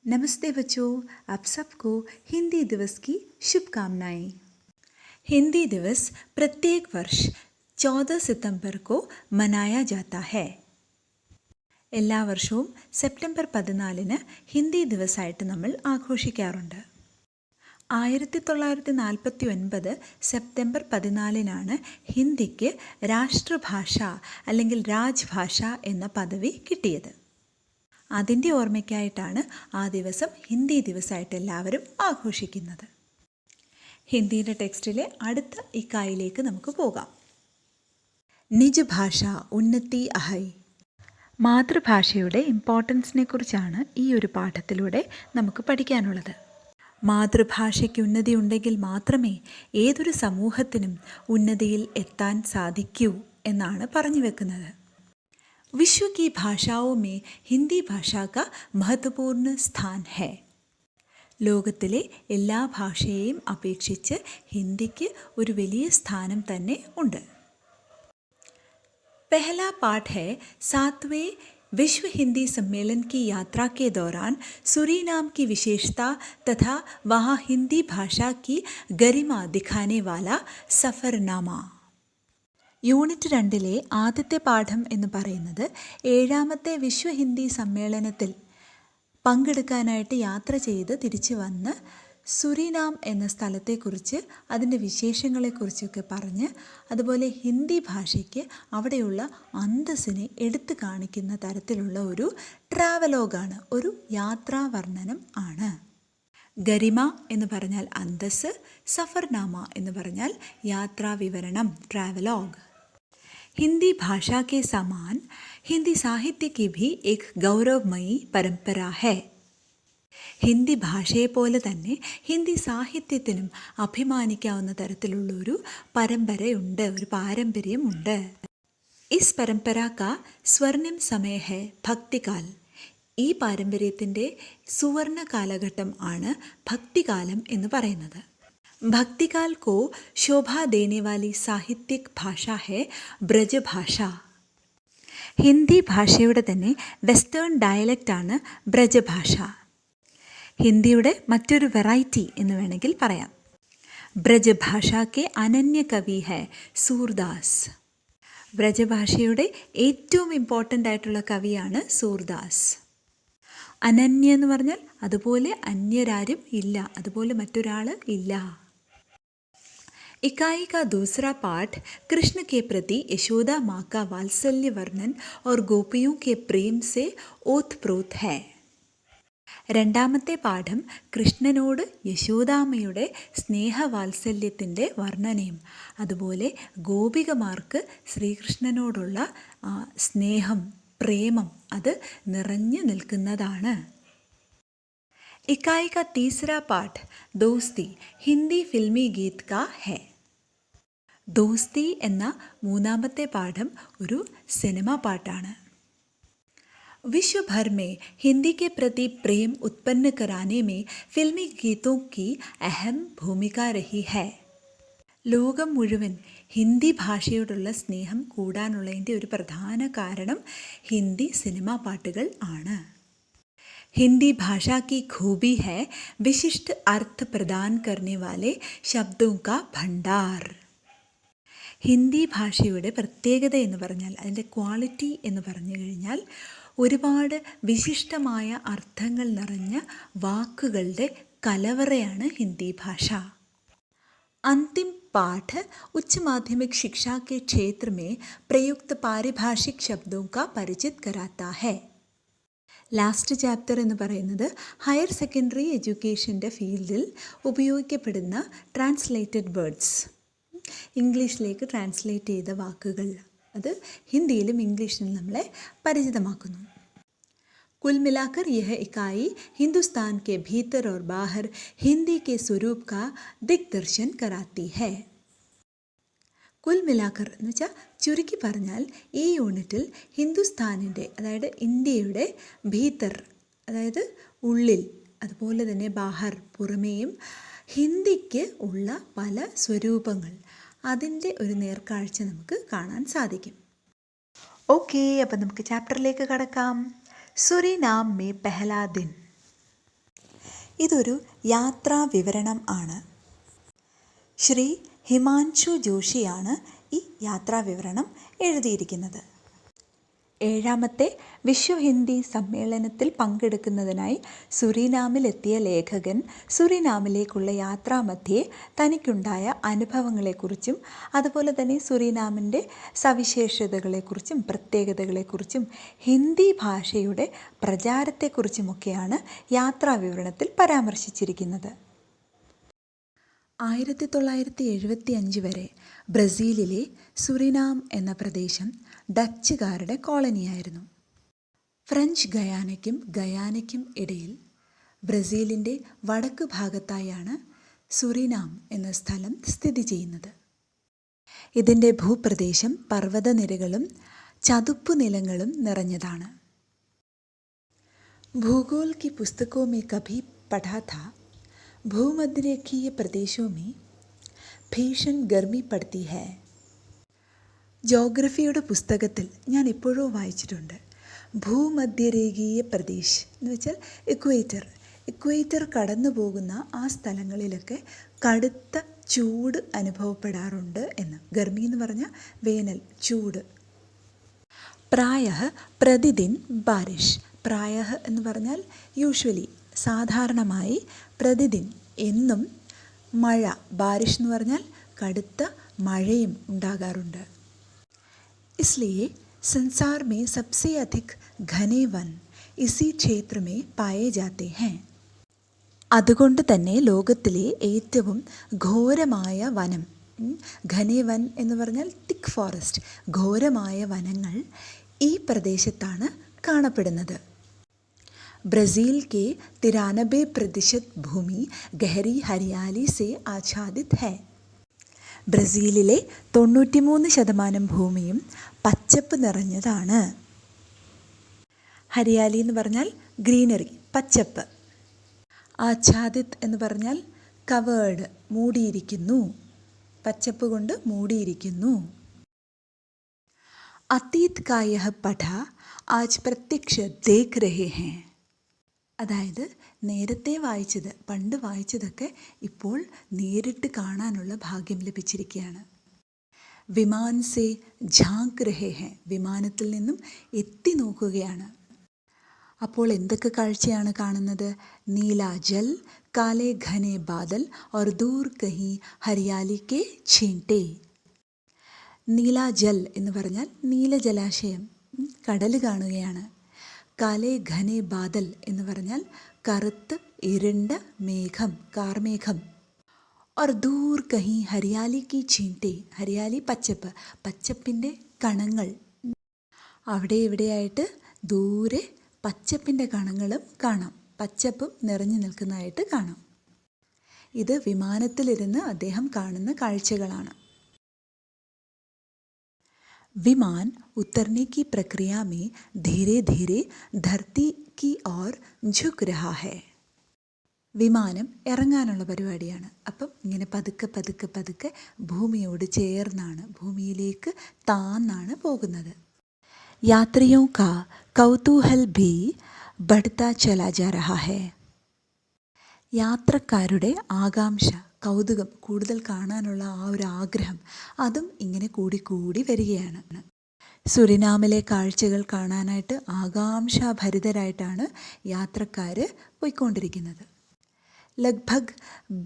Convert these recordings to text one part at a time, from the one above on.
नमस्ते बच्चों, आप सबको हिंदी दिवस की शुभकामनाएं। हिंदी दिवस प्रत्येक वर्ष 14 सितंबर को मनाया जाता है. എല്ലാ വർഷവും സെപ്റ്റംബർ 14-ന് ഹിന്ദി ദിവസമായിട്ട് നമ്മൾ ആഘോഷിക്കാറുണ്ട്. 1949 സെപ്റ്റംബർ 14-നാണ് ഹിന്ദിക്ക് രാഷ്ട്രഭാഷ അല്ലെങ്കിൽ രാജ്ഭാഷ എന്ന പദവി കിട്ടിയത്. അതിൻ്റെ ഓർമ്മയ്ക്കായിട്ടാണ് ആ ദിവസം ഹിന്ദി ദിവസമായിട്ട് എല്ലാവരും ആഘോഷിക്കുന്നത്. ഹിന്ദിയുടെ ടെക്സ്റ്റിലെ അടുത്ത ഇക്കായിലേക്ക് നമുക്ക് പോകാം. നിജ് ഭാഷ ഉന്നതി അഹൈ. മാതൃഭാഷയുടെ ഇമ്പോർട്ടൻസിനെ കുറിച്ചാണ് ഈ ഒരു പാഠത്തിലൂടെ നമുക്ക് പഠിക്കാനുള്ളത്. മാതൃഭാഷയ്ക്ക് ഉന്നതി ഉണ്ടെങ്കിൽ മാത്രമേ ഏതൊരു സമൂഹത്തിനും ഉന്നതിയിൽ എത്താൻ സാധിക്കൂ എന്നാണ് പറഞ്ഞു വെക്കുന്നത്. विश्व की भाषाओं में हिंदी भाषा का महत्वपूर्ण स्थान है. ലോകത്തിലെ എല്ലാ ഭാഷയെയും അപേക്ഷിച്ച് ഹിന്ദിക്ക് ഒരു വലിയ സ്ഥാനം തന്നെ ഉണ്ട്. पहला पाठ है 7वें विश्व हिंदी सम्मेलन की यात्रा के दौरान सूरीनाम की विशेषता तथा वहाँ हिंदी भाषा की गरिमा दिखाने वाला सफ़रनामा. യൂണിറ്റ് 2-ലെ ആദ്യത്തെ പാഠം എന്ന് പറയുന്നത് 7ാമത്തെ വിശ്വ ഹിന്ദി സമ്മേളനത്തിൽ പങ്കെടുക്കാനായിട്ട് യാത്ര ചെയ്ത് തിരിച്ചു വന്ന് സുരിനാം എന്ന സ്ഥലത്തെക്കുറിച്ച് അതിൻ്റെ വിശേഷങ്ങളെക്കുറിച്ചൊക്കെ പറഞ്ഞ് അതുപോലെ ഹിന്ദി ഭാഷയ്ക്ക് അവിടെയുള്ള അന്തസ്സിനെ എടുത്തു കാണിക്കുന്ന തരത്തിലുള്ള ഒരു ട്രാവലോഗാണ്, ഒരു യാത്രാവർണ്ണനം ആണ്. ഗരിമ എന്ന് പറഞ്ഞാൽ അന്തസ്, സഫർനാമ എന്ന് പറഞ്ഞാൽ യാത്രാവിവരണം, ട്രാവലോഗ്. हिंदी भाषा के समान हिंदी साहित्य की भी एक गौरवमयी परंपरा है. ഹിന്ദി ഭാഷയെപ്പോലെ തന്നെ ഹിന്ദി സാഹിത്യത്തിനും അഭിമാനിക്കാവുന്ന തരത്തിലുള്ളൊരു പരമ്പരയുണ്ട്, ഒരു പാരമ്പര്യമുണ്ട്. ഇസ് പരമ്പര കാ സ്വർണിം സമയ ഹെ ഭക്തികാൽ. ഈ പാരമ്പര്യത്തിൻ്റെ സുവർണ കാലഘട്ടം ആണ് ഭക്തികാലം എന്ന് പറയുന്നത്. भक्तिकाल को शोभा देने वाली साहित्यिक भाषा है ബ്രജഭാഷ. ഹിന്ദി ഭാഷയുടെ തന്നെ വെസ്റ്റേൺ ഡയലക്റ്റാണ് ബ്രജഭാഷ. ഹിന്ദിയുടെ മറ്റൊരു വെറൈറ്റി എന്ന് വേണമെങ്കിൽ പറയാം. ബ്രജഭാഷയ്ക്ക് അനന്യ കവി ഹെ സൂർദാസ്. ബ്രജഭാഷയുടെ ഏറ്റവും ഇമ്പോർട്ടൻ്റ് ആയിട്ടുള്ള കവിയാണ് സൂർദാസ്. അനന്യ എന്ന് പറഞ്ഞാൽ അതുപോലെ അന്യരാരും ഇല്ല, അതുപോലെ മറ്റൊരാൾ ഇല്ല. इकाई का दूसरा पाठ कृष्ण के प्रति यशोदा माँ का वात्सल्य वर्णन और गोपियों के प्रेम से ओतप्रोत है. രണ്ടാമത്തെ പാഠം കൃഷ്ണനോട് യശോദാമ്മയുടെ സ്നേഹവാത്സല്യത്തിൻ്റെ വർണ്ണനയും അതുപോലെ ഗോപികമാർക്ക് ശ്രീകൃഷ്ണനോടുള്ള സ്നേഹം, പ്രേമം അത് നിറഞ്ഞു നിൽക്കുന്നതാണ്. इकाई का तीसरा पाठ दोस्ती हिंदी फिल्मी गीत का है. दोस्ती എന്ന മൂന്നാമത്തെ പാഠം ഒരു സിനിമാ പാട്ടാണ്. विश्व भर में हिंदी के प्रति प्रेम उत्पन्न कराने में फिल्मी गीतों की अहम भूमिका रही है. ലോകം മുഴുവൻ ഹിന്ദി ഭാഷയോടുള്ള സ്നേഹം കൂടാനുള്ളതിൻ്റെ ഒരു പ്രധാന കാരണം ഹിന്ദി സിനിമാ പാട്ടുകൾ ആണ്. हिंदी भाषा की खूबी है विशिष्ट अर्थ प्रदान करने वाले शब्दों का भंडार. ഹിന്ദി ഭാഷയുടെ പ്രത്യേകത എന്ന് പറഞ്ഞാൽ, അതിൻ്റെ ക്വാളിറ്റി എന്ന് പറഞ്ഞു കഴിഞ്ഞാൽ ഒരുപാട് വിശിഷ്ടമായ അർത്ഥങ്ങൾ നിറഞ്ഞ വാക്കുകളുടെ കലവറയാണ് ഹിന്ദി ഭാഷ. अंतिम पाठ उच्च माध्यमिक शिक्षा के क्षेत्र में प्रयुक्त पारिभाषिक शब्दों का परिचित कराता है. ലാസ്റ്റ് ചാപ്റ്റർ എന്ന് പറയുന്നത് ഹയർ സെക്കൻഡറി എഡ്യൂക്കേഷൻ്റെ ഫീൽഡിൽ ഉപയോഗിക്കപ്പെടുന്ന ട്രാൻസ്ലേറ്റഡ് വേർഡ്സ്, ഇംഗ്ലീഷിലേക്ക് ട്രാൻസ്ലേറ്റ് ചെയ്ത വാക്കുകൾ, അത് ഹിന്ദിയിലും ഇംഗ്ലീഷിലും നമ്മളെ പരിചിതമാക്കുന്നു. कुल मिलाकर यह इकाई हिंदुस्तान के भीतर और बाहर हिंदी के स्वरूप का दिग्दर्शन कराती है. കുൽ മിലാക്കർ എന്ന് വെച്ചാൽ ചുരുക്കി പറഞ്ഞാൽ ഈ യൂണിറ്റിൽ ഹിന്ദുസ്ഥാനിൻ്റെ, അതായത് ഇന്ത്യയുടെ ഭീതർ, അതായത് ഉള്ളിൽ, അതുപോലെ തന്നെ ബാഹർ പുറമേയും ഹിന്ദിക്ക് ഉള്ള പല സ്വരൂപങ്ങൾ, അതിൻ്റെ ഒരു നേർക്കാഴ്ച നമുക്ക് കാണാൻ സാധിക്കും. ഓക്കെ, അപ്പം നമുക്ക് ചാപ്റ്ററിലേക്ക് കടക്കാം. സുരിനാം മേ പെഹ്ലാ ദിൻ. ഇതൊരു യാത്രാ വിവരണം ആണ്. ശ്രീ ഹിമാൻഷു ജോഷിയാണ് ഈ യാത്രാ വിവരണം എഴുതിയിരിക്കുന്നത്. 7ാമത്തെ വിശ്വ ഹിന്ദി സമ്മേളനത്തിൽ പങ്കെടുക്കുന്നതിനായി സുറിനാമിലെത്തിയ ലേഖകൻ സുറിനാമിലേക്കുള്ള യാത്രാമധ്യേ തനിക്കുണ്ടായ അനുഭവങ്ങളെക്കുറിച്ചും അതുപോലെ തന്നെ സുറിനാമിൻ്റെ സവിശേഷതകളെക്കുറിച്ചും പ്രത്യേകതകളെക്കുറിച്ചും ഹിന്ദി ഭാഷയുടെ പ്രചാരത്തെക്കുറിച്ചുമൊക്കെയാണ് യാത്രാവിവരണത്തിൽ പരാമർശിച്ചിരിക്കുന്നത്. 1975 വരെ ബ്രസീലിലെ സുറിനാം എന്ന പ്രദേശം ഡച്ചുകാരുടെ കോളനിയായിരുന്നു. ഫ്രഞ്ച് ഗയാനയ്ക്കും ഇടയിൽ ബ്രസീലിൻ്റെ വടക്ക് ഭാഗത്തായാണ് സുറിനാം എന്ന സ്ഥലം സ്ഥിതി ചെയ്യുന്നത്. ഇതിൻ്റെ ഭൂപ്രദേശം പർവ്വതനിരകളും ചതുപ്പുനിലങ്ങളും നിറഞ്ഞതാണ്. भूगोल की पुस्तकों में कभी पढ़ा था, भूमध्यरेखीय प्रदेशों में ഭീഷൺ ഗർമി പടുത്തി ഹേ. ജോഗ്രഫിയുടെ പുസ്തകത്തിൽ ഞാൻ എപ്പോഴോ വായിച്ചിട്ടുണ്ട്, ഭൂമധ്യരേഖീയ പ്രദേശ് എന്ന് വെച്ചാൽ ഇക്വേറ്റർ കടന്നു പോകുന്ന ആ സ്ഥലങ്ങളിലൊക്കെ കടുത്ത ചൂട് അനുഭവപ്പെടാറുണ്ട് എന്ന്. ഗർമി എന്ന് പറഞ്ഞാൽ വേനൽ, ചൂട്. പ്രായഃ പ്രതിദിൻ ബാരിഷ്. പ്രായഃ എന്ന് പറഞ്ഞാൽ യൂഷ്വലി, സാധാരണമായി, പ്രതിദിൻ എന്നും മഴ, ബാരിഷ് എന്ന് പറഞ്ഞാൽ കടുത്ത മഴയും ഉണ്ടാകാറുണ്ട്. इसलिए संसार में सबसे अधिक घने वन इसी क्षेत्र में पाए जाते हैं. അതുകൊണ്ട് തന്നെ ലോകത്തിലെ ഏറ്റവും ഘോരമായ വനം, ഘനെ വൻ എന്ന് പറഞ്ഞാൽ തിക്ക് ഫോറസ്റ്റ്, ഘോരമായ വനങ്ങൾ ഈ പ്രദേശത്താണ് കാണപ്പെടുന്നത്. ब्राज़ील के 93% ഭൂമി ഗഹരി ഹരിയാലി സെ ആച്ഛാദിത് ഹൈ. ബ്രസീലിലെ 93% ഭൂമിയും പച്ചപ്പ് നിറഞ്ഞതാണ്. ഹരിയാലി എന്ന് പറഞ്ഞാൽ ഗ്രീനറി, പച്ചപ്പ്. ആച്ഛാദിത് എന്ന് പറഞ്ഞാൽ കവേർഡ്, മൂടിയിരിക്കുന്നു, പച്ചപ്പ് കൊണ്ട് മൂടിയിരിക്കുന്നു. അതീത് കാ യഹ പഠ ആജ് പ്രത്യക്ഷ ദേഖ് രഹേ ഹൈ. അതായത് നേരത്തെ വായിച്ചത്, പണ്ട് വായിച്ചതൊക്കെ ഇപ്പോൾ നേരിട്ട് കാണാനുള്ള ഭാഗ്യം ലഭിച്ചിരിക്കുകയാണ്. വിമാൻ സേ ഝാങ്ക് രഹേ ഹെ. വിമാനത്തിൽ നിന്നും എത്തി നോക്കുകയാണ്. അപ്പോൾ എന്തൊക്കെ കാഴ്ചയാണ് കാണുന്നത്? നീലാ ജൽ, കാലേ ഘനെ ബാദൽ और दूर कहीं ഹരിയാലി കെ ഛീൻടെ. നീലാ ജൽ എന്ന് പറഞ്ഞാൽ നീല ജലാശയം, കടൽ കാണുകയാണ്. കാലേ ഘനെ ബാദൽ എന്ന് പറഞ്ഞാൽ കറുത്ത് ഇരുണ്ട മേഘം, കാർമേഘം. और दूर कहीं ഹരിയാലി കി ഛീൻടെ. ഹരിയാലി പച്ചപ്പ്, പച്ചപ്പിൻ്റെ കണങ്ങൾ. അവിടെ ഇവിടെയായിട്ട് ദൂരെ പച്ചപ്പിൻ്റെ കണങ്ങളും കാണാം, പച്ചപ്പും നിറഞ്ഞു നിൽക്കുന്നതായിട്ട് കാണാം. ഇത് വിമാനത്തിലിരുന്ന് അദ്ദേഹം കാണുന്ന കാഴ്ചകളാണ്. विमान उतरने की प्रक्रिया में धीरे धीरे धरती की ओर झुक रहा है. വിമാനം ഇറങ്ങാനുള്ള പരിപാടിയാണ്. അപ്പം ഇങ്ങനെ പതുക്കെ പതുക്കെ പതുക്കെ ഭൂമിയോട് ചേർന്നാണ്, ഭൂമിയിലേക്ക് താന്നാണ് പോകുന്നത്. യാത്രിയോं का कौतूहल भी बढ़ता चला जा रहा है. യാത്രക്കാരുടെ ആകാംക്ഷ, കൗതുകം, കൂടുതൽ കാണാനുള്ള ആ ഒരു ആഗ്രഹം, അതും ഇങ്ങനെ കൂടിക്കൂടി വരികയാണ്. സുറിനാമിലെ കാഴ്ചകൾ കാണാനായിട്ട് ആകാംക്ഷാഭരിതരായിട്ടാണ് യാത്രക്കാർ പോയിക്കൊണ്ടിരിക്കുന്നത്. लगभग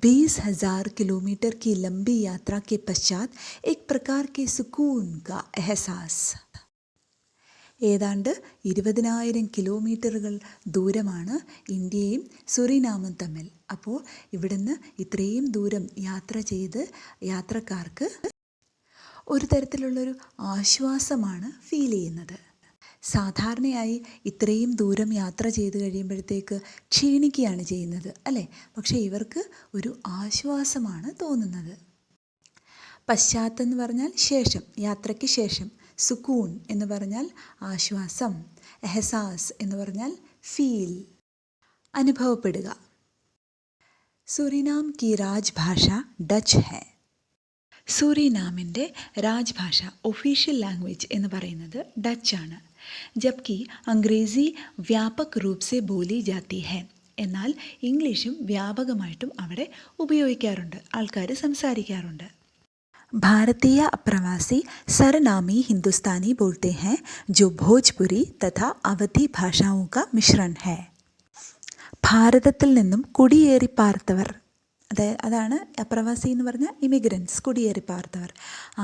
20,000 किलोमीटर की लंबी यात्रा के पश्चात एक प्रकार के सुकून का एहसास. ഏതാണ്ട് 20,000 കിലോമീറ്ററുകൾ ദൂരമാണ് ഇന്ത്യയും സുറിനാമും തമ്മിൽ. അപ്പോൾ ഇവിടുന്ന് ഇത്രയും ദൂരം യാത്ര ചെയ്ത് യാത്രക്കാർക്ക് ഒരു തരത്തിലുള്ളൊരു ആശ്വാസമാണ് ഫീൽ ചെയ്യുന്നത്. സാധാരണയായി ഇത്രയും ദൂരം യാത്ര ചെയ്ത് കഴിയുമ്പോഴത്തേക്ക് ക്ഷീണിക്കുകയാണ് ചെയ്യുന്നത്, അല്ലേ? പക്ഷേ ഇവർക്ക് ഒരു ആശ്വാസമാണ് തോന്നുന്നത്. പശ്ചാത്ത് എന്ന് പറഞ്ഞാൽ ശേഷം, യാത്രയ്ക്ക് ശേഷം. സുക്കൂൺ എന്ന് പറഞ്ഞാൽ ആശ്വാസം. എഹസാസ് എന്ന് പറഞ്ഞാൽ ഫീൽ, അനുഭവപ്പെടുക. സുറിനാം കി രാജ്ഭാഷ ഡച്ച് ഹെ. സുറിനാമിൻ്റെ രാജ്ഭാഷ, ഒഫീഷ്യൽ ലാംഗ്വേജ് എന്ന് പറയുന്നത് ഡച്ചാണ്. ജബ്കി അംഗ്രേസി വ്യാപക് രൂപ് സെ ബോലി ജാത്തി ഹെ. എന്നാൽ ഇംഗ്ലീഷും വ്യാപകമായിട്ടും അവിടെ ഉപയോഗിക്കാറുണ്ട്, ആൾക്കാർ സംസാരിക്കാറുണ്ട്. भारतीय अप्रवासी सरनामी हिंदुस्तानी बोलते हैं जो भोजपुरी तथा अवधी भाषाओं का मिश्रण है. ഭാരതത്തിൽ നിന്നും കുടിയേറി പാർത്തവർ, അതാണ് അപ്രവാസി എന്ന് പറഞ്ഞാൽ ഇമിഗ്രൻസ്, കുടിയേറി പാർത്തവർ,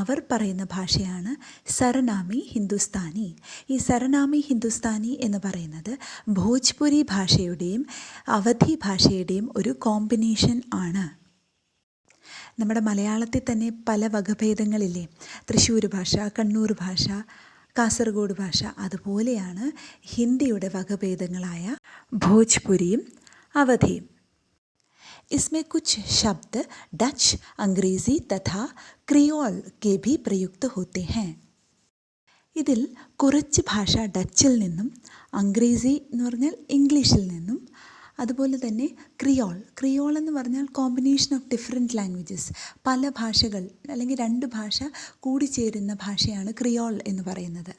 അവർ പറയുന്ന ഭാഷയാണ് സരനാമി ഹിന്ദുസ്ഥാനി. ഈ സരനാമി ഹിന്ദുസ്ഥാനി എന്ന് പറയുന്നത് ഭോജ്പുരി ഭാഷയുടെയും അവധി ഭാഷയുടെയും ഒരു കോമ്പിനേഷൻ ആണ്. നമ്മുടെ മലയാളത്തിൽ തന്നെ പല വകഭേദങ്ങളില്ലേ, തൃശ്ശൂർ ഭാഷ, കണ്ണൂർ ഭാഷ, കാസർഗോഡ് ഭാഷ, അതുപോലെയാണ് ഹിന്ദിയുടെ വകഭേദങ്ങളായ ഭോജ്പുരിയും അവധിയും. इसमें कुछ शब्द डच, अंग्रेज़ी तथा क्रियोल के भी प्रयुक्त होते हैं. ഇതിൽ കുറച്ച് ഭാഷ ഡച്ചിൽ നിന്നും, അംഗ്രേസി എന്ന് പറഞ്ഞാൽ ഇംഗ്ലീഷിൽ നിന്നും, അതുപോലെ തന്നെ ക്രിയോൾ എന്ന് പറഞ്ഞാൽ കോമ്പിനേഷൻ ഓഫ് ഡിഫറെൻറ്റ് ലാംഗ്വേജസ്, പല ഭാഷകൾ അല്ലെങ്കിൽ 2 ഭാഷ കൂടിച്ചേരുന്ന ഭാഷയാണ് ക്രിയോൾ എന്ന് പറയുന്നത്.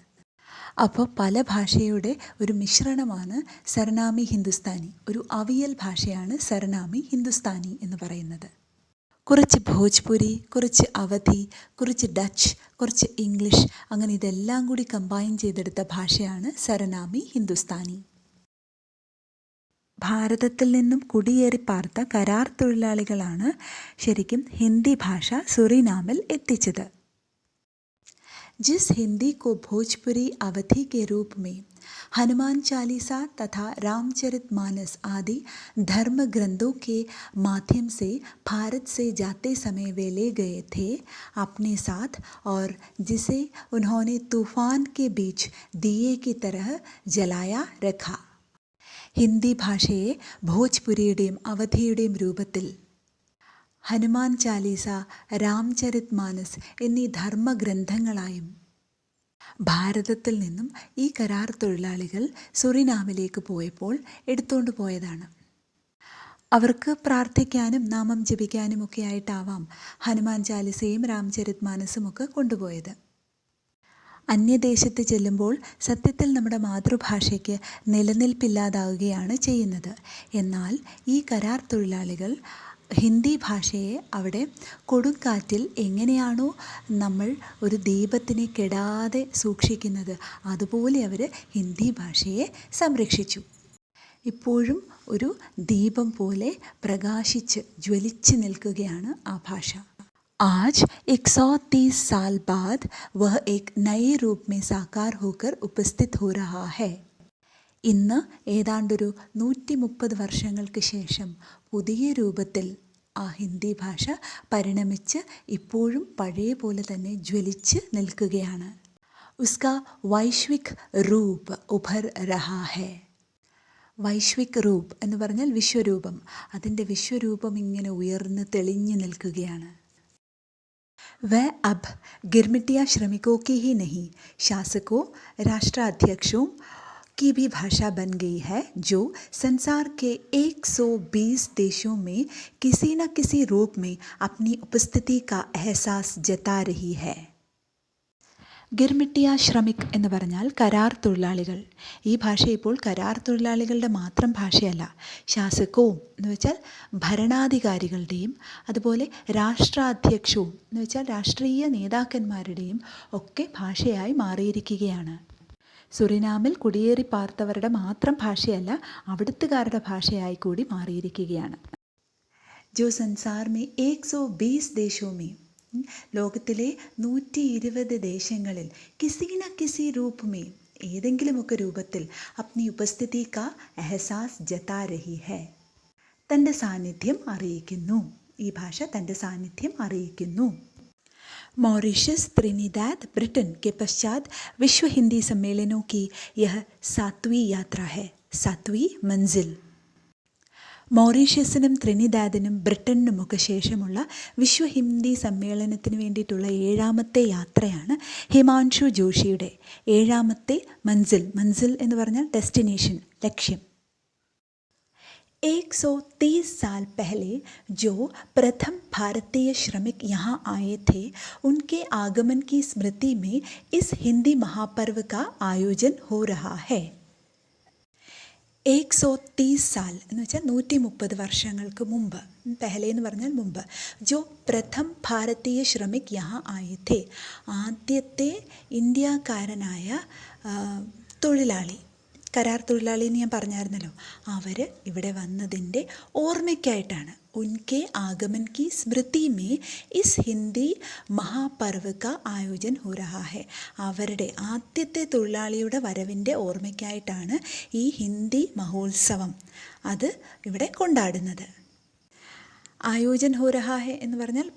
അപ്പോൾ പല ഭാഷയുടെ ഒരു മിശ്രണമാണ് സരനാമി ഹിന്ദുസ്ഥാനി, ഒരു അവിയൽ ഭാഷയാണ് സരനാമി ഹിന്ദുസ്ഥാനി എന്ന് പറയുന്നത്. കുറച്ച് ഭോജ്പുരി, കുറച്ച് അവധി, കുറച്ച് ഡച്ച്, കുറച്ച് ഇംഗ്ലീഷ്, അങ്ങനെ ഇതെല്ലാം കൂടി കമ്പൈൻ ചെയ്തെടുത്ത ഭാഷയാണ് സരനാമി ഹിന്ദുസ്ഥാനി. ഭാരതത്തിൽ നിന്നും കുടിയേറി പാർത്ത കരാർ തൊഴിലാളികളാണ് ശരിക്കും ഹിന്ദി ഭാഷ സുറിനാമിൽ എത്തിച്ചത്. जिस हिंदी को भोजपुरी अवधि के रूप में हनुमान चालीसा तथा रामचरितमानस आदि धर्म ग्रंथों के माध्यम से भारत से जाते समय वे ले गए थे अपने साथ, और जिसे उन्होंने तूफान के बीच दिए की तरह जलाया रखा. ഹിന്ദി ഭാഷയെ ഭോജ്പുരിയുടെയും അവധിയുടെയും രൂപത്തിൽ ഹനുമാൻ ചാലീസ, രാംചരിത് മാനസ് എന്നീ ധർമ്മഗ്രന്ഥങ്ങളായും ഭാരതത്തിൽ നിന്നും ഈ കരാർ തൊഴിലാളികൾ സുറിനാമിലേക്ക് പോയപ്പോൾ എടുത്തുകൊണ്ട് പോയതാണ്. അവർക്ക് പ്രാർത്ഥിക്കാനും നാമം ജപിക്കാനും ഒക്കെ ആയിട്ടാവാം ഹനുമാൻ ചാലിസയും രാംചരിത് മാനസും ഒക്കെ കൊണ്ടുപോയത്. അന്യദേശത്ത് ചെല്ലുമ്പോൾ സത്യത്തിൽ നമ്മുടെ മാതൃഭാഷയ്ക്ക് നിലനിൽപ്പില്ലാതാവുകയാണ് ചെയ്യുന്നത്. എന്നാൽ ഈ കരാർ തൊഴിലാളികൾ ഹിന്ദി ഭാഷയെ അവിടെ കൊടുങ്കാറ്റിൽ എങ്ങനെയാണോ നമ്മൾ ഒരു ദീപത്തിനെ കെടാതെ സൂക്ഷിക്കുന്നത്, അതുപോലെ അവർ ഹിന്ദി ഭാഷയെ സംരക്ഷിച്ചു. ഇപ്പോഴും ഒരു ദീപം പോലെ പ്രകാശിച്ച് ജ്വലിച്ച് നിൽക്കുകയാണ് ആ ഭാഷ. आज 130 साल बाद वह एक नए रूप में साकार होकर उपस्थित हो रहा है. ഇന്ന് ഏതാണ്ടൊരു 130 വർഷങ്ങൾക്ക് ശേഷം പുതിയ രൂപത്തിൽ ആ ഹിന്ദി ഭാഷ പരിണമിച്ച് ഇപ്പോഴും പഴയ പോലെ തന്നെ ജ്വലിച്ച് നിൽക്കുകയാണ്. ഉസ്കാ വൈശ്വിക് രൂപ് ഉഭർ രഹാ ഹെ. വൈശ്വിക് രൂപ് എന്ന് പറഞ്ഞാൽ വിശ്വരൂപം, അതിൻ്റെ വിശ്വരൂപം ഇങ്ങനെ ഉയർന്ന് തെളിഞ്ഞു നിൽക്കുകയാണ്. वह अब गिरमिटिया श्रमिकों की ही नहीं, शासकों, राष्ट्राध्यक्षों की भी भाषा बन गई है, जो संसार के 120 देशों में किसी न किसी रूप में अपनी उपस्थिति का एहसास जता रही है. ഗിർമിട്ടിയ ശ്രമിക് എന്ന് പറഞ്ഞാൽ കരാർ തൊഴിലാളികൾ. ഈ ഭാഷ ഇപ്പോൾ കരാർ തൊഴിലാളികളുടെ മാത്രം ഭാഷയല്ല, ശാസകവും എന്ന് വെച്ചാൽ ഭരണാധികാരികളുടെയും, അതുപോലെ രാഷ്ട്രാധ്യക്ഷവും എന്ന് വെച്ചാൽ രാഷ്ട്രീയ നേതാക്കന്മാരുടെയും ഒക്കെ ഭാഷയായി മാറിയിരിക്കുകയാണ്. സുറിനാമിൽ കുടിയേറി പാർത്തവരുടെ മാത്രം ഭാഷയല്ല, അവിടുത്തുകാരുടെ ഭാഷയായി കൂടി മാറിയിരിക്കുകയാണ്. ജോ സംസാർ മേ 120 ദേശോ മേ, ലോകത്തിലെ 120 ദേശങ്ങളിൽ കിസി ന കിസി രൂപ് മേ, ഏതെങ്കിലുമൊക്കെ രൂപത്തിൽ അപ്നി ഉപസ്ഥിതി കാ എഹസാസ് ജതാ രഹി ഹെ, തൻ്റെ സാന്നിധ്യം അറിയിക്കുന്നു. ഈ ഭാഷ തൻ്റെ സാന്നിധ്യം അറിയിക്കുന്നു. मॉरिशस, त्रिनिदाद, ब्रिटेन के पश्चात विश्व हिंदी सम्मेलनों की यह 7वीं यात्रा है, 7वीं मंजिल. മൗറീഷ്യസിനും ത്രിനിദാദിനും ബ്രിട്ടനുമൊക്കെ ശേഷമുള്ള വിശ്വ ഹിന്ദി സമ്മേളനത്തിന് വേണ്ടിയിട്ടുള്ള 7ാമത്തെ യാത്രയാണ് ഹിമാൻഷു ജോഷിയുടെ 7ാമത്തെ മൻസിൽ. മൻസിൽ എന്ന് പറഞ്ഞാൽ ഡെസ്റ്റിനേഷൻ, ലക്ഷ്യം. 130 साल पहले जो प्रथम भारतीय श्रमिक यहाँ आए थे, उनके आगमन की स्मृति में इस हिंदी महापर्व का आयोजन हो रहा है. 130 साल എന്ന് വെച്ചാൽ 130 വർഷങ്ങൾക്ക് മുമ്പ്, പെഹലെ എന്ന് പറഞ്ഞാൽ മുമ്പ്, ജോ പ്രഥം ഭാരതീയ ശ്രമിക് യഹാ ആയേ ഥേ, ആദ്യത്തെ ഇന്ത്യക്കാരനായ തൊഴിലാളി, കരാർ തൊഴിലാളി എന്ന് ഞാൻ പറഞ്ഞായിരുന്നല്ലോ, അവർ ഇവിടെ വന്നതിൻ്റെ ഓർമ്മയ്ക്കായിട്ടാണ്. ഉൻകെ ആഗമൻ കി സ്മൃതി മേ ഇസ് ഹിന്ദി മഹാപർവ് കാ ആയോജൻ ഹോ രഹാ ഹെ. അവരുടെ ആദ്യത്തെ തൊഴിലാളിയുടെ വരവിൻ്റെ ഓർമ്മയ്ക്കായിട്ടാണ് ഈ ഹിന്ദി മഹോത്സവം അത് ഇവിടെ കൊണ്ടാടുന്നത്. ആയോജൻ ഹോ രഹാ ഹെ എന്ന് പറഞ്ഞാൽ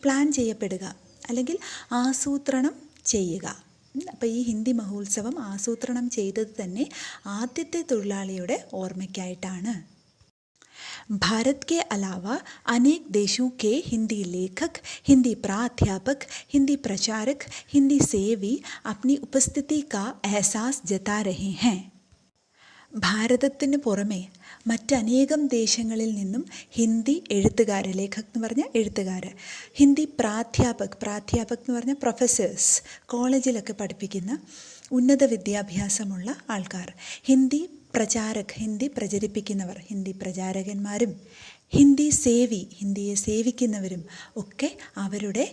പ്ലാൻ ചെയ്യപ്പെടുക അല്ലെങ്കിൽ ആസൂത്രണം ചെയ്യുക. അപ്പോൾ ഈ ഹിന്ദി മഹോത്സവം ആസൂത്രണം ചെയ്തത് തന്നെ ആദ്യത്തെ തൊഴിലാളിയുടെ ഓർമ്മയ്ക്കായിട്ടാണ്. भारत के अलावा अनेक देशों के हिंदी लेखक, हिंदी प्राध्यापक, हिंदी प्रचारक, हिंदी सेवी अपनी उपस्थिति का एहसास जता रहे हैं. ഭാരതത്തിന് പുറമെ മറ്റനേകം ദേശങ്ങളിൽ നിന്നും ഹിന്ദി എഴുത്തുകാർ, ലേഖക് എന്ന് പറഞ്ഞാൽ എഴുത്തുകാർ, ഹിന്ദി പ്രാധ്യാപക് എന്ന് പറഞ്ഞാൽ പ്രൊഫസേഴ്സ്, കോളേജിലൊക്കെ പഠിപ്പിക്കുന്ന ഉന്നത വിദ്യാഭ്യാസമുള്ള ആൾക്കാർ, ഹിന്ദി പ്രചാരക്, ഹിന്ദി പ്രചരിപ്പിക്കുന്നവർ, ഹിന്ദി പ്രചാരകന്മാരും, ഹിന്ദി സേവി, ഹിന്ദിയെ സേവിക്കുന്നവരും ഒക്കെ അവരുടെ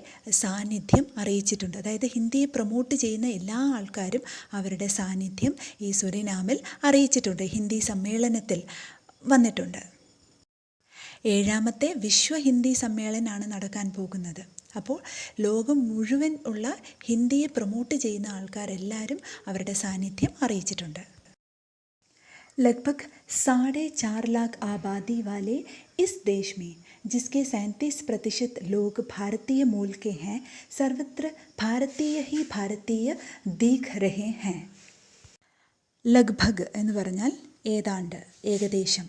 സാന്നിധ്യം അറിയിച്ചിട്ടുണ്ട്. അതായത് ഹിന്ദിയെ പ്രൊമോട്ട് ചെയ്യുന്ന എല്ലാ ആൾക്കാരും അവരുടെ സാന്നിധ്യം ഈ സുരിനാമിൽ അറിയിച്ചിട്ടുണ്ട്, ഹിന്ദി സമ്മേളനത്തിൽ വന്നിട്ടുണ്ട്. 7ാമത്തെ വിശ്വ ഹിന്ദി സമ്മേളനമാണ് നടക്കാൻ പോകുന്നത്. അപ്പോൾ ലോകം മുഴുവൻ ഉള്ള ഹിന്ദിയെ പ്രൊമോട്ട് ചെയ്യുന്ന ആൾക്കാരെല്ലാവരും അവരുടെ സാന്നിധ്യം അറിയിച്ചിട്ടുണ്ട്. लगभग 4.5 लाख आबादी वाले इस देश में, जिसके 37% लोग भारतीय मूल के हैं, सर्वत्र भारतीय ही भारतीय दिख रहे हैं. लगभग എന്ന് പറഞ്ഞാൽ ഏതാണ്ട്, ഏകദേശം,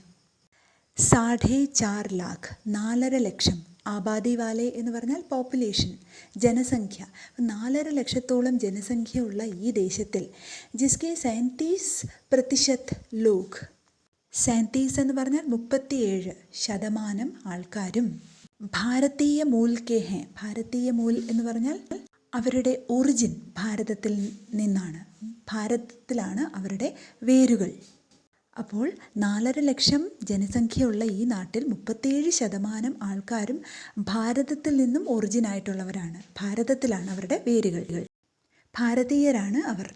4.5 लाख 4.5 ലക്ഷം, ആബാദി വാലെ എന്ന് പറഞ്ഞാൽ പോപ്പുലേഷൻ, ജനസംഖ്യ, 4.5 ലക്ഷത്തോളം ജനസംഖ്യയുള്ള ഈ ദേശത്തിൽ, ജിസ്കെ 37% ലോഗ്, 37 എന്ന് പറഞ്ഞാൽ 37% ആൾക്കാരും, ഭാരതീയ മൂൽ കെ ഹെ, ഭാരതീയ മൂൽ എന്ന് പറഞ്ഞാൽ അവരുടെ ഒറിജിൻ ഭാരതത്തിൽ നിന്നാണ്, ഭാരതത്തിലാണ് അവരുടെ വേരുകൾ. അപ്പോൾ 4.5 ലക്ഷം ജനസംഖ്യയുള്ള ഈ നാട്ടിൽ 37% ആൾക്കാരും ഭാരതത്തിൽ നിന്നും ഒറിജിനായിട്ടുള്ളവരാണ്, ഭാരതത്തിലാണ് അവരുടെ വേരുകൾ, ഭാരതീയരാണ് അവർ.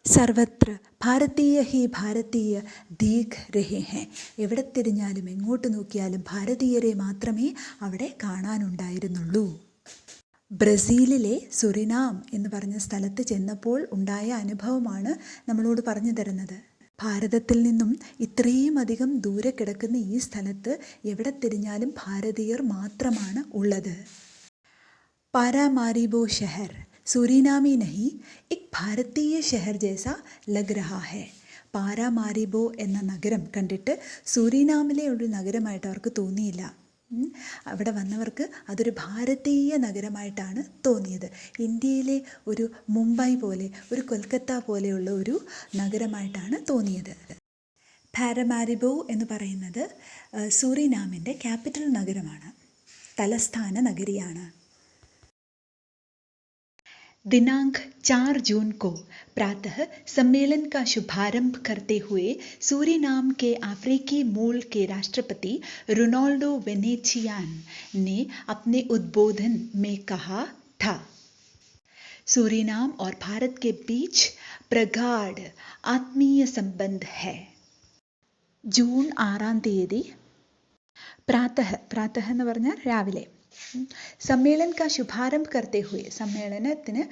സർവത്ര ഭാരതീയ ഹി ഭാരതീയ ദീഖ് രഹേ ഹെ, എവിടെ തിരിഞ്ഞാലും എങ്ങോട്ട് നോക്കിയാലും ഭാരതീയരെ മാത്രമേ അവിടെ കാണാനുണ്ടായിരുന്നുള്ളൂ. ബ്രസീലിലെ സുരിനാം എന്ന് പറഞ്ഞ സ്ഥലത്ത് ചെന്നപ്പോൾ ഉണ്ടായ അനുഭവമാണ് നമ്മളോട് പറഞ്ഞു തരുന്നത്. ഭാരതത്തിൽ നിന്നും ഇത്രയും അധികം ദൂരെ കിടക്കുന്ന ഈ സ്ഥലത്ത് എവിടെ തിരിഞ്ഞാലും ഭാരതീയർ മാത്രമാണ് ഉള്ളത്. പാരാമാരിബോ ഷഹർ സുരിനാമി നഹി एक ഭാരതീയ ഷഹർ ജൈസാ ലഗ് രഹാ ഹെ. പാരാമാരിബോ എന്ന നഗരം കണ്ടിട്ട് സുരിനാമിലെ ഒരു നഗരമായിട്ട് അവർക്ക് തോന്നിയില്ല. അവിടെ വന്നവർക്ക് അതൊരു ഭാരതീയ നഗരമായിട്ടാണ് തോന്നിയത്. ഇന്ത്യയിലെ ഒരു മുംബൈ പോലെ, ഒരു കൊൽക്കത്ത പോലെയുള്ള ഒരു നഗരമായിട്ടാണ് തോന്നിയത്. പാരാമാരിബോ എന്ന് പറയുന്നത് സുരിനാമിൻ്റെ ക്യാപിറ്റൽ നഗരമാണ്, തലസ്ഥാന നഗരിയാണ്. दिनांक 4 जून को प्रातः सम्मेलन का शुभारंभ करते हुए सूरीनाम के अफ्रीकी मूल के राष्ट्रपति रोनाल्डो वेनेजियान ने अपने उद्बोधन में कहा था, सूरीनाम और भारत के बीच प्रगाढ़ आत्मीय संबंध है. ജൂൺ 6-ാം തീയതി പ്രാതः എന്ന് പറഞ്ഞാൽ രാവിലെ, സമ്മേളൻ കാ ശുഭാരംഭ് കർത്തേ ഹുയെ, സമ്മേളനത്തിന്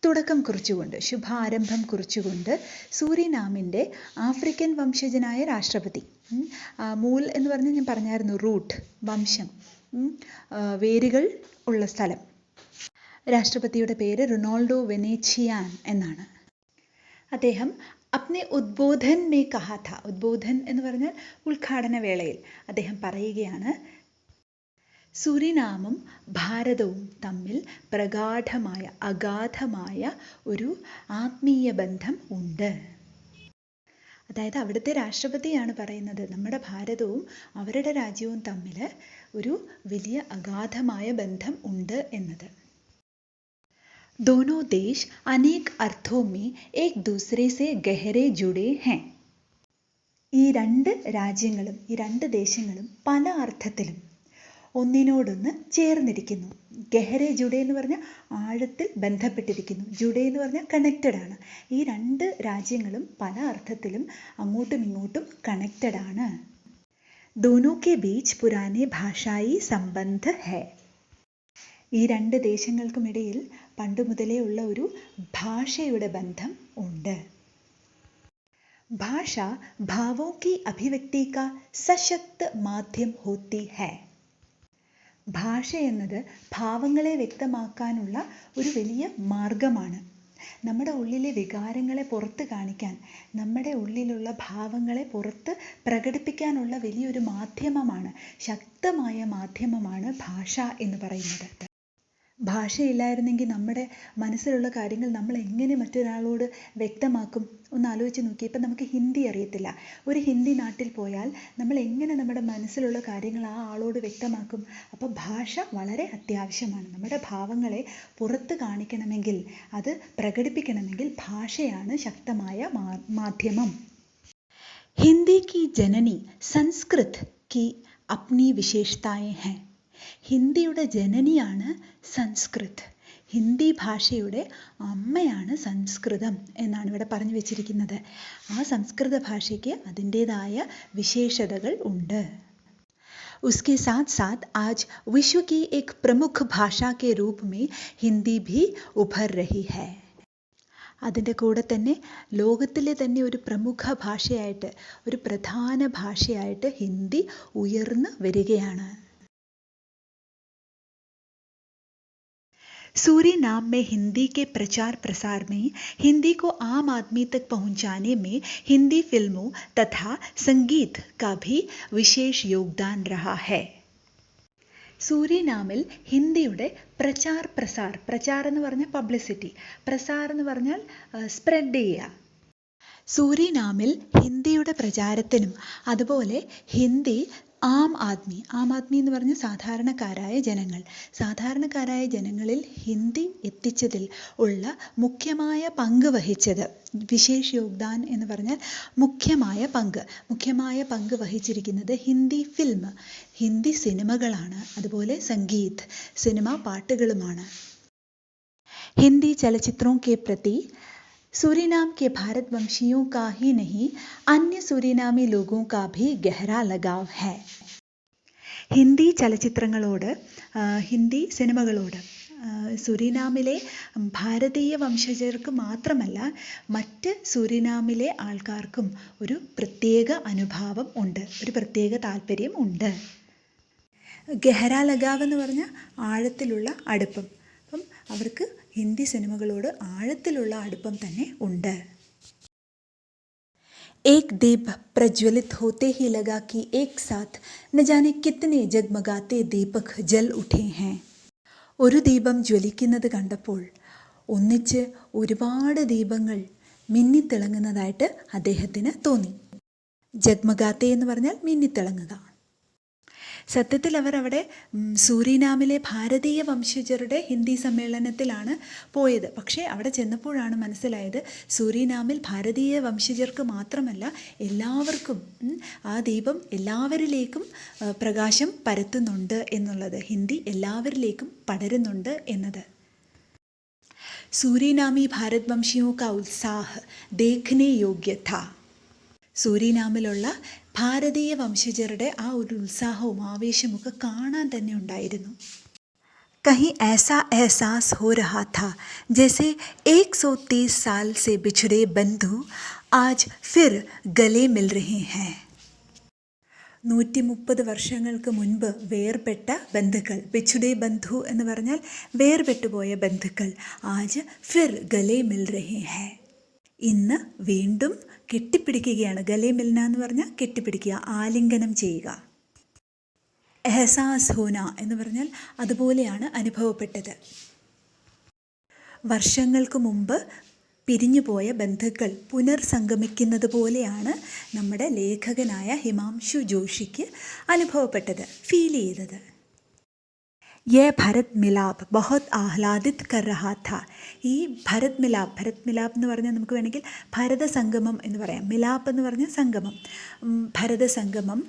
തുടക്കം കുറിച്ചുകൊണ്ട്, ശുഭാരംഭം കുറിച്ചുകൊണ്ട്, സൂരിനാമിൻ്റെ ആഫ്രിക്കൻ വംശജനായ രാഷ്ട്രപതി, മൂൽ എന്ന് പറഞ്ഞാൽ ഞാൻ പറഞ്ഞായിരുന്നു റൂട്ട്, വംശം, വേരുകൾ ഉള്ള സ്ഥലം, രാഷ്ട്രപതിയുടെ പേര് റൊണാൾഡോ വെനേച്ചിയാൻ എന്നാണ്. അദ്ദേഹം അപ്നെ ഉദ്ബോധൻ മേ കഹാ ഥാ, ഉദ്ബോധൻ എന്ന് പറഞ്ഞാൽ ഉദ്ഘാടന വേളയിൽ അദ്ദേഹം പറയുകയാണ്, സുരിനാമും ഭാരതവും തമ്മിൽ പ്രഗാഢമായ, അഗാധമായ ഒരു ആത്മീയ ബന്ധം ഉണ്ട്. അതായത് അവിടുത്തെ രാഷ്ട്രപതിയാണ് പറയുന്നത്, നമ്മുടെ ഭാരതവും അവരുടെ രാജ്യവും തമ്മിൽ ഒരു വലിയ അഗാധമായ ബന്ധം ഉണ്ട് എന്നത്. दोनों देश अनेक अर्थों में एक दूसरे से गहरे जुड़े हैं. ഈ രണ്ട് രാജ്യങ്ങളും ഈ രണ്ട് ദേശങ്ങളും പല അർത്ഥത്തിലും ഒന്നിനോടൊന്ന് ചേർന്നിരിക്കുന്നു. ഗഹരെ ജുഡെ എന്ന് പറഞ്ഞാൽ ആഴത്തിൽ ബന്ധപ്പെട്ടിരിക്കുന്നു, ജുഡെ എന്ന് പറഞ്ഞാൽ കണക്റ്റഡ് ആണ്. ഈ രണ്ട് രാജ്യങ്ങളും പല അർത്ഥത്തിലും അങ്ങോട്ടും ഇങ്ങോട്ടും കണക്റ്റഡ് ആണ്. दोनों के बीच पुराने भाषाई संबंध है. ഈ രണ്ട് ദേശങ്ങൾക്കുമിടയിൽ പണ്ട് മുതലേ ഉള്ള ഒരു ഭാഷയുടെ ബന്ധം ഉണ്ട്. ഭാഷ ഭാവോं की अभिव्यक्ति का सशक्त माध्यम होती है. ഭാഷ എന്നത് ഭാവങ്ങളെ വ്യക്തമാക്കാനുള്ള ഒരു വലിയ മാർഗമാണ്. നമ്മുടെ ഉള്ളിലെ വികാരങ്ങളെ പുറത്ത് കാണിക്കാൻ, നമ്മുടെ ഉള്ളിലുള്ള ഭാവങ്ങളെ പുറത്ത് പ്രകടിപ്പിക്കാനുള്ള വലിയൊരു മാധ്യമമാണ്, ശക്തമായ മാധ്യമമാണ് ഭാഷ എന്ന് പറയുന്നത്. ഭാഷയില്ലായിരുന്നെങ്കിൽ നമ്മുടെ മനസ്സിലുള്ള കാര്യങ്ങൾ നമ്മൾ എങ്ങനെ മറ്റൊരാളോട് വ്യക്തമാക്കും? ഒന്ന് ആലോചിച്ച് നോക്കി. ഇപ്പം നമുക്ക് ഹിന്ദി അറിയത്തില്ല. ഒരു ഹിന്ദി നാട്ടിൽ പോയാൽ നമ്മൾ എങ്ങനെ നമ്മുടെ മനസ്സിലുള്ള കാര്യങ്ങൾ ആ ആളോട് വ്യക്തമാക്കും? അപ്പോൾ ഭാഷ വളരെ അത്യാവശ്യമാണ്. നമ്മുടെ ഭാവങ്ങളെ പുറത്ത് കാണിക്കണമെങ്കിൽ, അത് പ്രകടിപ്പിക്കണമെങ്കിൽ ഭാഷയാണ് ശക്തമായ മാധ്യമം. ഹിന്ദി की जननी संस्कृत की अपनी विशेषताएं हैं. ഹിന്ദിയുടെ ജനനിയാണ് സംസ്കൃത്. ഹിന്ദി ഭാഷയുടെ അമ്മയാണ് സംസ്കൃതം എന്നാണ് ഇവിടെ പറഞ്ഞു വെച്ചിരിക്കുന്നത്. ആ സംസ്കൃത ഭാഷയ്ക്ക് അതിൻ്റേതായ വിശേഷതകൾ ഉണ്ട്. उसके साथ साथ आज विश्व की एक प्रमुख भाषा के रूप में हिंदी भी उभर रही है. അതിൻ്റെ കൂടെ തന്നെ ലോകത്തിലെ തന്നെ ഒരു പ്രമുഖ ഭാഷയായിട്ട്, ഒരു പ്രധാന ഭാഷയായിട്ട് ഹിന്ദി ഉയർന്നു വരികയാണ്. सूरीनाम में हिंदी के प्रचार प्रसार में, हिंदी को आम आदमी तक पहुंचाने में हिंदी फिल्मों तथा संगीत का भी विशेष योगदान रहा है. സൂരിനാമിൽ ഹിന്ദിയുടെ പ്രചാർ പ്രസാർ, പ്രചാർ എന്ന് പറഞ്ഞാൽ പബ്ലിസിറ്റി, പ്രസാർ എന്ന് പറഞ്ഞാൽ സ്പ്രെഡ് ചെയ്യുക. സൂരിനാമിൽ ഹിന്ദിയുടെ പ്രചാരത്തിനും അതുപോലെ ഹിന്ദി ആം ആദ്മി എന്ന് പറഞ്ഞ സാധാരണക്കാരായ ജനങ്ങൾ, സാധാരണക്കാരായ ജനങ്ങളിൽ ഹിന്ദി എത്തിച്ചതിൽ ഉള്ള മുഖ്യമായ പങ്ക് വഹിച്ചത്, വിശേഷ് യോഗ്ദാൻ എന്ന് പറഞ്ഞാൽ മുഖ്യമായ പങ്ക് വഹിച്ചിരിക്കുന്നത് ഹിന്ദി ഫിലിം, ഹിന്ദി സിനിമകളാണ്. അതുപോലെ സംഗീത്, സിനിമാ പാട്ടുകളുമാണ്. ഹിന്ദി ചലച്ചിത്രോं के प्रति सूरीनाम के भारतवंशियों का ही नहीं, अन्य सूरीनामी लोगों का भी गहरा लगाव है. ഹിന്ദി ചലച്ചിത്രങ്ങളോട്, ഹിന്ദി സിനിമകളോട് സുരിനാമിലെ ഭാരതീയ വംശജർക്ക് മാത്രമല്ല മറ്റ് സുരിനാമിലെ ആൾക്കാർക്കും ഒരു പ്രത്യേക അനുഭാവം ഉണ്ട്, ഒരു പ്രത്യേക താല്പര്യം ഉണ്ട്. ഗഹര ലഗാവ് എന്ന് പറഞ്ഞാൽ ആഴത്തിലുള്ള അടുപ്പം. അപ്പം അവർക്ക് ഹിന്ദി സിനിമകളോട് ആഴത്തിലുള്ള അടുപ്പം തന്നെ ഉണ്ട്. एक दीप प्रज्वलित होते ही लगा कि एक साथ न जाने कितने जगमगाते दीपक जल उठे हैं. ഒരു ദീപം ജ്വലിക്കുന്നത് കണ്ടപ്പോൾ ഒന്നിച്ച് ഒരുപാട് ദീപങ്ങൾ മിന്നിത്തിളങ്ങുന്നതായിട്ട് അദ്ദേഹത്തിന് തോന്നി. ജഗ്മഗാത്തെ എന്ന് പറഞ്ഞാൽ മിന്നിത്തിളങ്ങുക. സത്യത്തിൽ അവർ അവിടെ സൂരിനാമിലെ ഭാരതീയ വംശജരുടെ ഹിന്ദി സമ്മേളനത്തിലാണ് പോയത്. പക്ഷേ അവിടെ ചെന്നപ്പോഴാണ് മനസ്സിലായത് സൂരിനാമിൽ ഭാരതീയ വംശജർക്ക് മാത്രമല്ല എല്ലാവർക്കും ആ ദീപം എല്ലാവരിലേക്കും പ്രകാശം പരത്തുന്നുണ്ട് എന്നുള്ളത്, ഹിന്ദി എല്ലാവരിലേക്കും പടരുന്നുണ്ട് എന്നത്. सूरीनामी भारतवंशियों का उत्साह देखने योग्य था. സൂരിനാമിലുള്ള ഭാരതീയ വംശജരുടെ ആ ഒരു ഉത്സാഹവും ആവേശമൊക്കെ കാണാൻ തന്നെ ഉണ്ടായിരുന്നു. कहीं ऐसा एहसास हो रहा था जैसे 130 साल से बिछड़े बंधु आज फिर गले मिल रहे हैं. 130 വർഷങ്ങൾക്ക് മുൻപ് വേർപെട്ട ബന്ധുക്കൾ, ബിഛുഡേ ബന്ധു എന്ന് പറഞ്ഞാൽ വേർപെട്ടുപോയ ബന്ധുക്കൾ, ആജ് ഫിർ ഗലേ മിൽ രഹേ ഹേ, ഇന്ന് വീണ്ടും കെട്ടിപ്പിടിക്കുകയാണ്. ഗലേ മിൽന എന്ന് പറഞ്ഞാൽ കെട്ടിപ്പിടിക്കുക, ആലിംഗനം ചെയ്യുക. എഹസാസ് ഹോന എന്ന് പറഞ്ഞാൽ അതുപോലെയാണ് അനുഭവപ്പെട്ടത്. വർഷങ്ങൾക്ക് മുമ്പ് പിരിഞ്ഞുപോയ ബന്ധുക്കൾ പുനർസംഗമിക്കുന്നത് പോലെയാണ് നമ്മുടെ ലേഖകനായ ഹിമാംശു ജോഷിക്ക് അനുഭവപ്പെട്ടത്, ഫീൽ ചെയ്തത്. ये ഭരത് മിലാപ് बहुत ആഹ്ലാദിത് कर रहा था. ഈ ഭരത് മിലാപ് എന്ന് പറഞ്ഞാൽ നമുക്ക് വേണമെങ്കിൽ ഭരത സംഗമം എന്ന് പറയാം. മിലാപ് എന്ന് പറഞ്ഞാൽ സംഗമം. ഭരത സംഗമം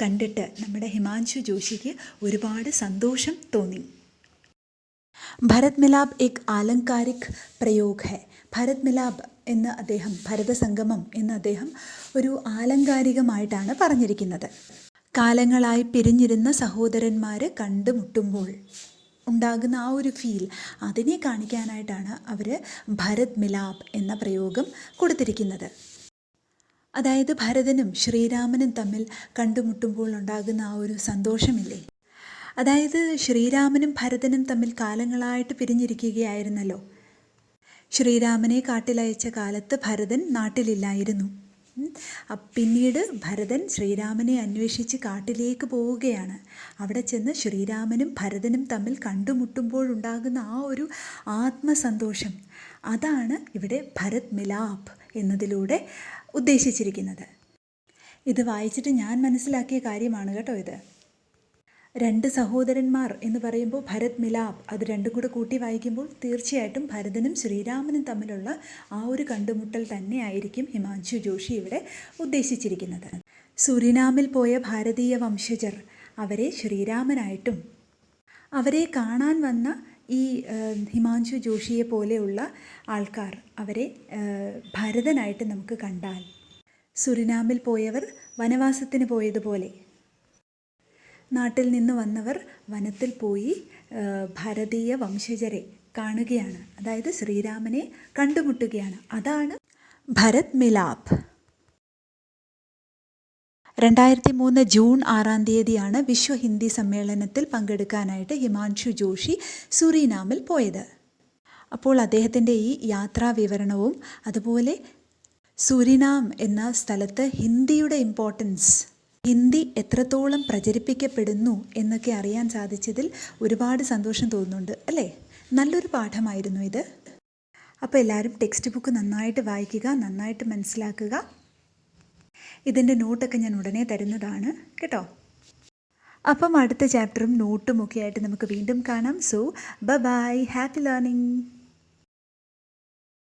കണ്ടിട്ട് നമ്മുടെ ഹിമാൻശു ജോഷിക്ക് ഒരുപാട് സന്തോഷം തോന്നി. ഭരത് മിലാപ് एक ആലങ്കാരിക് പ്രयोग है. ഭരത് മിലാപ് എന്ന് അദ്ദേഹം, ഭരതസംഗമം എന്ന് അദ്ദേഹം ഒരു ആലങ്കാരികമായിട്ടാണ് പറഞ്ഞിരിക്കുന്നത്. കാലങ്ങളായി പിരിഞ്ഞിരുന്ന സഹോദരന്മാർ കണ്ടുമുട്ടുമ്പോൾ ഉണ്ടാകുന്ന ആ ഒരു ഫീൽ, അതിനെ കാണിക്കാനായിട്ടാണ് അവർ ഭരത് മിലാപ് എന്ന പ്രയോഗം കൊടുത്തിരിക്കുന്നത്. അതായത് ഭരതനും ശ്രീരാമനും തമ്മിൽ കണ്ടുമുട്ടുമ്പോൾ ഉണ്ടാകുന്ന ആ ഒരു സന്തോഷമില്ലേ, അതായത് ശ്രീരാമനും ഭരതനും തമ്മിൽ കാലങ്ങളായിട്ട് പിരിഞ്ഞിരിക്കുകയായിരുന്നല്ലോ. ശ്രീരാമനെ കാട്ടിലയച്ച കാലത്ത് ഭരതൻ നാട്ടിലില്ലായിരുന്നു. പിന്നീട് ഭരതൻ ശ്രീരാമനെ അന്വേഷിച്ച് കാട്ടിലേക്ക് പോവുകയാണ്. അവിടെ ചെന്ന് ശ്രീരാമനും ഭരതനും തമ്മിൽ കണ്ടുമുട്ടുമ്പോഴുണ്ടാകുന്ന ആ ഒരു ആത്മസന്തോഷം, അതാണ് ഇവിടെ ഭരത് മിലാപ് എന്നതിലൂടെ ഉദ്ദേശിച്ചിരിക്കുന്നത്. ഇത് വായിച്ചിട്ട് ഞാൻ മനസ്സിലാക്കിയ കാര്യമാണ് കേട്ടോ ഇത്. രണ്ട് സഹോദരന്മാർ എന്ന് പറയുമ്പോൾ ഭരത് മിലാപ്, അത് രണ്ടും കൂടെ കൂട്ടി വായിക്കുമ്പോൾ തീർച്ചയായിട്ടും ഭരതനും ശ്രീരാമനും തമ്മിലുള്ള ആ ഒരു കണ്ടുമുട്ടൽ തന്നെയായിരിക്കും ഹിമാൻശു ജോഷി ഇവിടെ ഉദ്ദേശിച്ചിരിക്കുന്നത്. സുരിനാമിൽ പോയ ഭാരതീയ വംശജർ അവരെ ശ്രീരാമനായിട്ടും, അവരെ കാണാൻ വന്ന ഈ ഹിമാൻശു ജോഷിയെ പോലെയുള്ള ആൾക്കാർ അവരെ ഭരതനായിട്ട് നമുക്ക് കണ്ടാൽ, സുരിനാമിൽ പോയവർ വനവാസത്തിന് പോയതുപോലെ നാട്ടിൽ നിന്ന് വന്നവർ വനത്തിൽ പോയി ഭാരതീയ വംശജരെ കാണുകയാണ്, അതായത് ശ്രീരാമനെ കണ്ടുമുട്ടുകയാണ്. അതാണ് ഭരത് മിലാപ്. 2003 ജൂൺ 6 വിശ്വ ഹിന്ദി സമ്മേളനത്തിൽ പങ്കെടുക്കാനായിട്ട് ഹിമാൻശു ജോഷി സുറിനാമിൽ പോയത്. അപ്പോൾ അദ്ദേഹത്തിൻ്റെ ഈ യാത്രാ വിവരണവും അതുപോലെ സുരിനാം എന്ന സ്ഥലത്ത് ഹിന്ദിയുടെ ഇമ്പോർട്ടൻസ്, ഹിന്ദി എത്രത്തോളം പ്രചരിപ്പിക്കപ്പെടുന്നു എന്നൊക്കെ അറിയാൻ സാധിച്ചതിൽ ഒരുപാട് സന്തോഷം തോന്നുന്നുണ്ട് അല്ലേ. നല്ലൊരു പാഠമായിരുന്നു ഇത്. അപ്പോൾ എല്ലാവരും ടെക്സ്റ്റ് ബുക്ക് നന്നായിട്ട് വായിക്കുക, നന്നായിട്ട് മനസ്സിലാക്കുക. ഇതിൻ്റെ നോട്ടൊക്കെ ഞാൻ ഉടനെ തരുന്നതാണ് കേട്ടോ. അപ്പം അടുത്ത ചാപ്റ്ററും നോട്ടും ഒക്കെ ആയിട്ട് നമുക്ക് വീണ്ടും കാണാം. So bye, happy learning.